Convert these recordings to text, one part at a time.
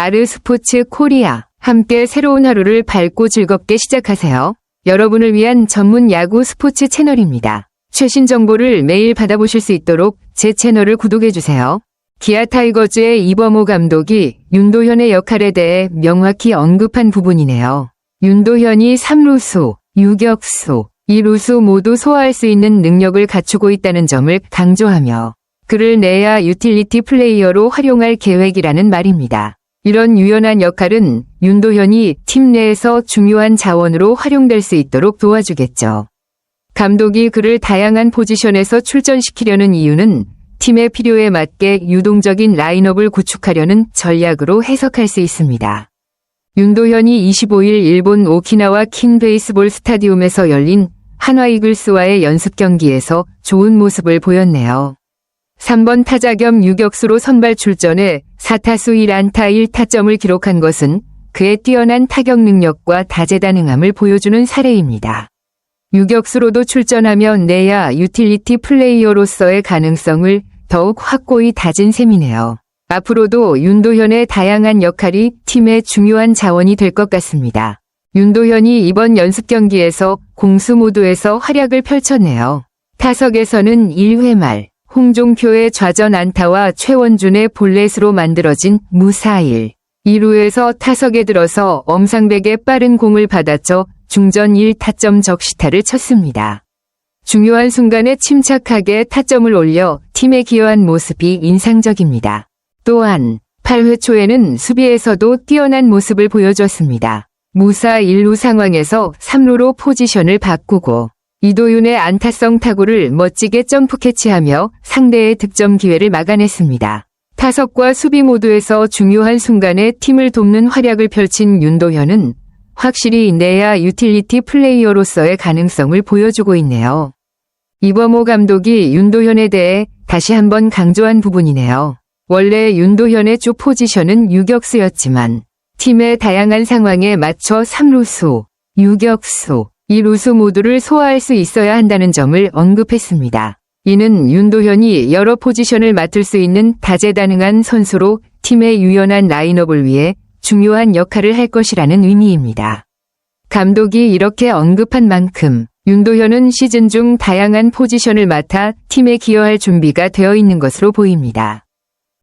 아르스포츠 코리아. 함께 새로운 하루를 밝고 즐겁게 시작하세요. 여러분을 위한 전문 야구 스포츠 채널입니다. 최신 정보를 매일 받아보실 수 있도록 제 채널을 구독해주세요. 기아 타이거즈의 이범호 감독이 윤도현의 역할에 대해 명확히 언급한 부분이네요. 윤도현이 3루수, 유격수, 2루수 모두 소화할 수 있는 능력을 갖추고 있다는 점을 강조하며 그를 내야 유틸리티 플레이어로 활용할 계획이라는 말입니다. 이런 유연한 역할은 윤도현이 팀 내에서 중요한 자원으로 활용될 수 있도록 도와주겠죠. 감독이 그를 다양한 포지션에서 출전시키려는 이유는 팀의 필요에 맞게 유동적인 라인업을 구축하려는 전략으로 해석할 수 있습니다. 윤도현이 25일 일본 오키나와 킨 베이스볼 스타디움에서 열린 한화 이글스와의 연습 경기에서 좋은 모습을 보였네요. 3번 타자 겸 유격수로 선발 출전해 4타수 1안타 1타점을 기록한 것은 그의 뛰어난 타격 능력과 다재다능함을 보여주는 사례입니다. 유격수로도 출전하며 내야 유틸리티 플레이어로서의 가능성을 더욱 확고히 다진 셈이네요. 앞으로도 윤도현의 다양한 역할이 팀의 중요한 자원이 될 것 같습니다. 윤도현이 이번 연습 경기에서 공수 모두에서 활약을 펼쳤네요. 타석에서는 1회 말 홍종표의 좌전 안타와 최원준의 볼넷으로 만들어진 무사일. 2루에서 타석에 들어서 엄상백의 빠른 공을 받아쳐 중전 1타점 적시타를 쳤습니다. 중요한 순간에 침착하게 타점을 올려 팀에 기여한 모습이 인상적입니다. 또한 8회 초에는 수비에서도 뛰어난 모습을 보여줬습니다. 무사 1루 상황에서 3루로 포지션을 바꾸고 이도윤의 안타성 타구를 멋지게 점프 캐치하며 상대의 득점 기회를 막아냈습니다. 타석과 수비 모두에서 중요한 순간에 팀을 돕는 활약을 펼친 윤도현은 확실히 내야 유틸리티 플레이어로서의 가능성을 보여주고 있네요. 이범호 감독이 윤도현에 대해 다시 한번 강조한 부분이네요. 원래 윤도현의 주 포지션은 유격수였지만 팀의 다양한 상황에 맞춰 3루수, 유격수, 2루수 모두를 소화할 수 있어야 한다는 점을 언급했습니다. 이는 윤도현이 여러 포지션을 맡을 수 있는 다재다능한 선수로 팀의 유연한 라인업을 위해 중요한 역할을 할 것이라는 의미입니다. 감독이 이렇게 언급한 만큼 윤도현은 시즌 중 다양한 포지션을 맡아 팀에 기여할 준비가 되어 있는 것으로 보입니다.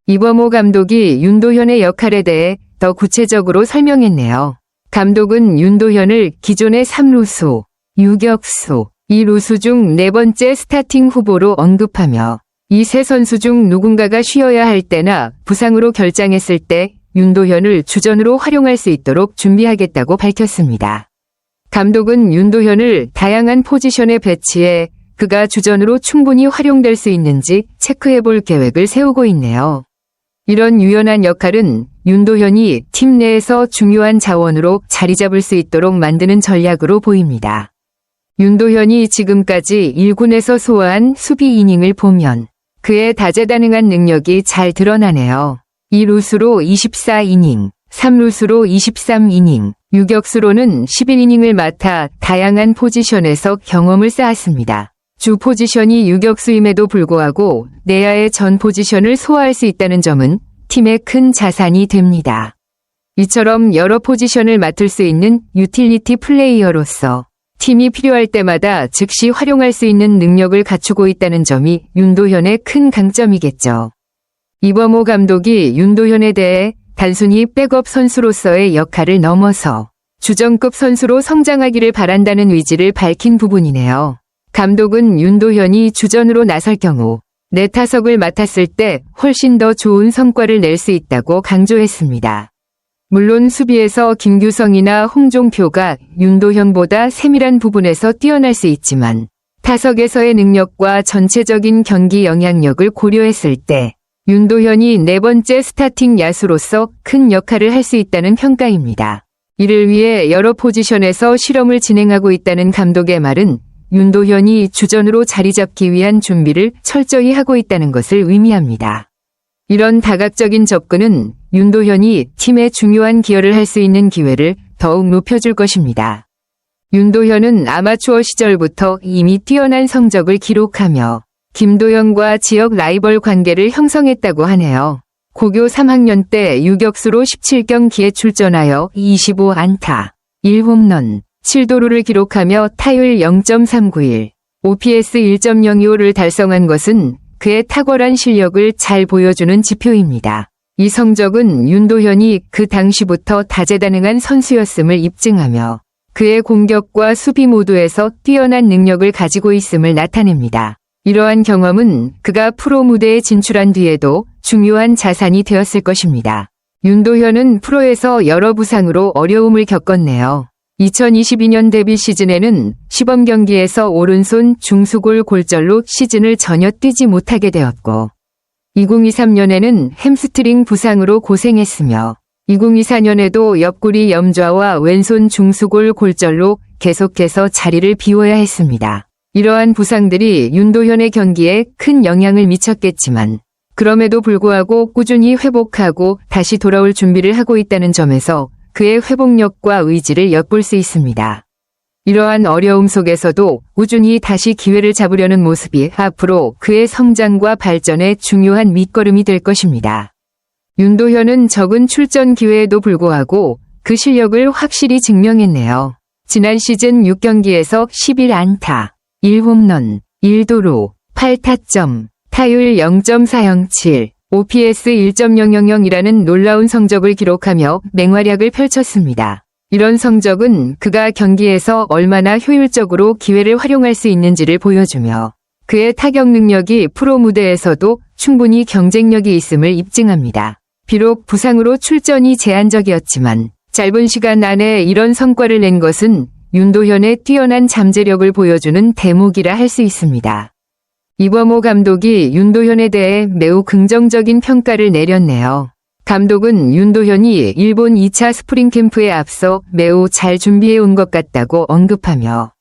이범호 감독이 윤도현의 역할에 대해 더 구체적으로 설명했네요. 감독은 윤도현을 기존의 3루수, 유격수, 2루수 중 4번째 스타팅 후보로 언급하며 이 세 선수 중 누군가가 쉬어야 할 때나 부상으로 결장했을 때 윤도현을 주전으로 활용할 수 있도록 준비하겠다고 밝혔습니다. 감독은 윤도현을 다양한 포지션에 배치해 그가 주전으로 충분히 활용될 수 있는지 체크해볼 계획을 세우고 있네요. 이런 유연한 역할은 윤도현이 팀 내에서 중요한 자원으로 자리 잡을 수 있도록 만드는 전략으로 보입니다. 윤도현이 지금까지 1군에서 소화한 수비 이닝을 보면 그의 다재다능한 능력이 잘 드러나네요. 2루수로 24이닝, 3루수로 23이닝, 유격수로는 11이닝을 맡아 다양한 포지션에서 경험을 쌓았습니다. 주 포지션이 유격수임에도 불구하고 내야의 전 포지션을 소화할 수 있다는 점은 팀의 큰 자산이 됩니다. 이처럼 여러 포지션을 맡을 수 있는 유틸리티 플레이어로서 팀이 필요할 때마다 즉시 활용할 수 있는 능력을 갖추고 있다는 점이 윤도현의 큰 강점이겠죠. 이범호 감독이 윤도현에 대해 단순히 백업 선수로서의 역할을 넘어서 주전급 선수로 성장하기를 바란다는 의지를 밝힌 부분이네요. 감독은 윤도현이 주전으로 나설 경우 내 타석을 맡았을 때 훨씬 더 좋은 성과를 낼 수 있다고 강조했습니다. 물론 수비에서 김규성이나 홍종표가 윤도현보다 세밀한 부분에서 뛰어날 수 있지만 타석에서의 능력과 전체적인 경기 영향력을 고려했을 때 윤도현이 4번째 스타팅 야수로서 큰 역할을 할 수 있다는 평가입니다. 이를 위해 여러 포지션에서 실험을 진행하고 있다는 감독의 말은 윤도현이 주전으로 자리 잡기 위한 준비를 철저히 하고 있다는 것을 의미합니다. 이런 다각적인 접근은 윤도현이 팀에 중요한 기여를 할 수 있는 기회를 더욱 높여줄 것입니다. 윤도현은 아마추어 시절부터 이미 뛰어난 성적을 기록하며 김도영과 지역 라이벌 관계를 형성했다고 하네요. 고교 3학년 때 유격수로 17경기에 출전하여 25안타, 1홈런, 7도루를 기록하며 타율 0.391, OPS 1.025를 달성한 것은 그의 탁월한 실력을 잘 보여주는 지표입니다. 이 성적은 윤도현이 그 당시부터 다재다능한 선수였음을 입증하며 그의 공격과 수비 모두에서 뛰어난 능력을 가지고 있음을 나타냅니다. 이러한 경험은 그가 프로 무대에 진출한 뒤에도 중요한 자산이 되었을 것입니다. 윤도현은 프로에서 여러 부상으로 어려움을 겪었네요. 2022년 데뷔 시즌에는 시범 경기에서 오른손 중수골 골절로 시즌을 전혀 뛰지 못하게 되었고 2023년에는 햄스트링 부상으로 고생했으며 2024년에도 옆구리 염좌와 왼손 중수골 골절로 계속해서 자리를 비워야 했습니다. 이러한 부상들이 윤도현의 경기에 큰 영향을 미쳤겠지만 그럼에도 불구하고 꾸준히 회복하고 다시 돌아올 준비를 하고 있다는 점에서 그의 회복력과 의지를 엿볼 수 있습니다. 이러한 어려움 속에서도 꾸준히 다시 기회를 잡으려는 모습이 앞으로 그의 성장과 발전에 중요한 밑거름이 될 것입니다. 윤도현은 적은 출전 기회에도 불구하고 그 실력을 확실히 증명했네요. 지난 시즌 6경기에서 11안타, 1홈런, 1도루, 8타점, 타율 0.407, OPS 1.000이라는 놀라운 성적을 기록하며 맹활약을 펼쳤습니다. 이런 성적은 그가 경기에서 얼마나 효율적으로 기회를 활용할 수 있는지를 보여주며 그의 타격 능력이 프로 무대에서도 충분히 경쟁력이 있음을 입증합니다. 비록 부상으로 출전이 제한적이었지만 짧은 시간 안에 이런 성과를 낸 것은 윤도현의 뛰어난 잠재력을 보여주는 대목이라 할 수 있습니다. 이범호 감독이 윤도현에 대해 매우 긍정적인 평가를 내렸네요. 감독은 윤도현이 일본 2차 스프링 캠프에 앞서 매우 잘 준비해 온 것 같다고 언급하며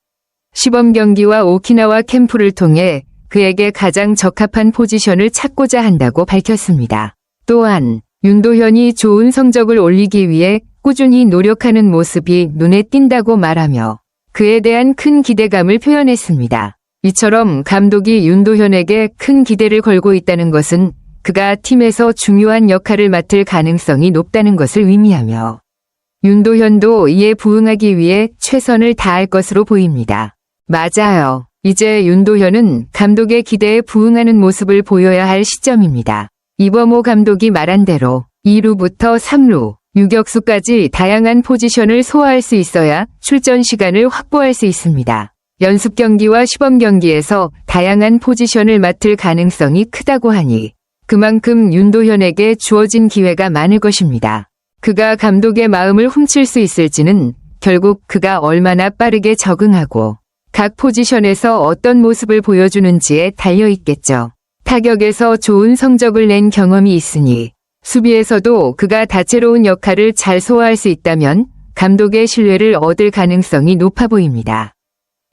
시범 경기와 오키나와 캠프를 통해 그에게 가장 적합한 포지션을 찾고자 한다고 밝혔습니다. 또한 윤도현이 좋은 성적을 올리기 위해 꾸준히 노력하는 모습이 눈에 띈다고 말하며 그에 대한 큰 기대감을 표현했습니다. 이처럼 감독이 윤도현에게 큰 기대를 걸고 있다는 것은 그가 팀에서 중요한 역할을 맡을 가능성이 높다는 것을 의미하며 윤도현도 이에 부응하기 위해 최선을 다할 것으로 보입니다. 맞아요. 이제 윤도현은 감독의 기대에 부응하는 모습을 보여야 할 시점입니다. 이범호 감독이 말한 대로 2루부터 3루, 유격수까지 다양한 포지션을 소화할 수 있어야 출전 시간을 확보할 수 있습니다. 연습 경기와 시범 경기에서 다양한 포지션을 맡을 가능성이 크다고 하니 그만큼 윤도현에게 주어진 기회가 많을 것입니다. 그가 감독의 마음을 훔칠 수 있을지는 결국 그가 얼마나 빠르게 적응하고 각 포지션에서 어떤 모습을 보여주는지에 달려 있겠죠. 타격에서 좋은 성적을 낸 경험이 있으니 수비에서도 그가 다채로운 역할을 잘 소화할 수 있다면 감독의 신뢰를 얻을 가능성이 높아 보입니다.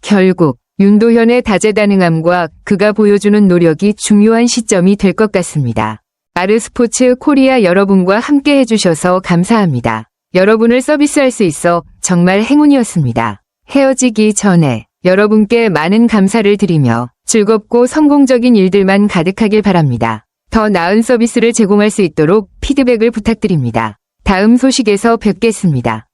결국 윤도현의 다재다능함과 그가 보여주는 노력이 중요한 시점이 될 것 같습니다. 아르스포츠 코리아 여러분과 함께 해주셔서 감사합니다. 여러분을 서비스할 수 있어 정말 행운이었습니다. 헤어지기 전에 여러분께 많은 감사를 드리며 즐겁고 성공적인 일들만 가득하길 바랍니다. 더 나은 서비스를 제공할 수 있도록 피드백을 부탁드립니다. 다음 소식에서 뵙겠습니다.